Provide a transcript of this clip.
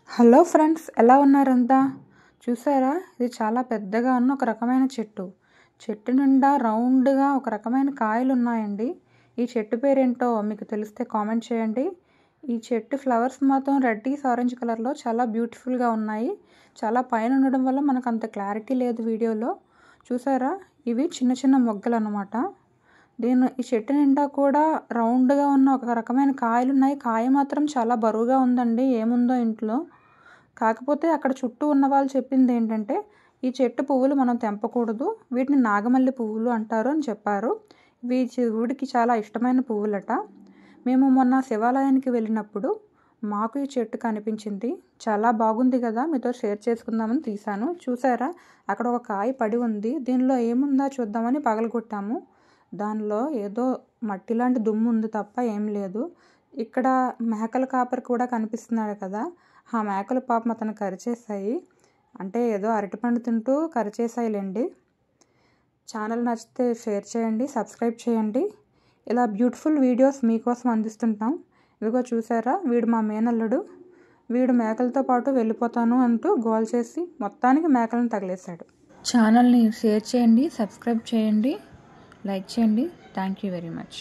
Hello friends, ఎలా ఉన్నారంతా? చూసారా, ఇది చాలా పెద్దగా ఉన్న ఒక రకమైన చెట్టు. చెట్టు నిండా రౌండ్గా ఒక రకమైన కాయలు ఉన్నాయండి. ఈ చెట్టు పేరేంటో మీకు తెలిస్తే కామెంట్ చేయండి. ఈ చెట్టు ఫ్లవర్స్ మాత్రం రెడ్డిష్ ఆరెంజ్ కలర్లో చాలా బ్యూటిఫుల్గా ఉన్నాయి. చాలా పైన ఉండడం వల్ల మనకు అంత క్లారిటీ లేదు వీడియోలో. చూసారా, ఇవి చిన్న చిన్న మొగ్గలు అన్నమాట. ఈ చెట్టు నిండా కూడా రౌండ్గా ఉన్న ఒక రకమైన కాయలు ఉన్నాయి. కాయ మాత్రం చాలా బరువుగా ఉందండి. ఏముందో ఇంట్లో. కాకపోతే అక్కడ చుట్టూ ఉన్న వాళ్ళు చెప్పింది ఏంటంటే, ఈ చెట్టు పువ్వులు మనం తెంపకూడదు, వీటిని నాగమల్లి పువ్వులు అంటారు అని చెప్పారు. ఇవి శివుడికి చాలా ఇష్టమైన పువ్వులట. మేము మొన్న శివాలయానికి వెళ్ళినప్పుడు మాకు ఈ చెట్టు కనిపించింది. చాలా బాగుంది కదా, మీతో షేర్ చేసుకుందామని తీశాను. చూసారా, అక్కడ ఒక కాయ పడి ఉంది. దీనిలో ఏముందా చూద్దామని పగలగొట్టాము. దానిలో ఏదో మట్టి లాంటి దుమ్ము ఉంది తప్ప ఏం లేదు. ఇక్కడ మేకల కాపరి కూడా కనిపిస్తున్నాడు కదా, ఆ మేకలు పాపం అతను కరిచేసాయి. అంటే ఏదో అరటిపండు తింటూ కరిచేసాయిలేండి. ఛానల్ నచ్చితే షేర్ చేయండి, సబ్స్క్రైబ్ చేయండి. ఇలా బ్యూటిఫుల్ వీడియోస్ మీకోసం అందిస్తుంటాం. ఇదిగో చూసారా, వీడు మా మేనల్లుడు. వీడు మేకలతో పాటు వెళ్ళిపోతాను అంటూ గోల్ చేసి మొత్తానికి మేకలను తగిలేశాడు. ఛానల్ని షేర్ చేయండి, సబ్స్క్రైబ్ చేయండి, లైక్ చేయండి. Thank you very much.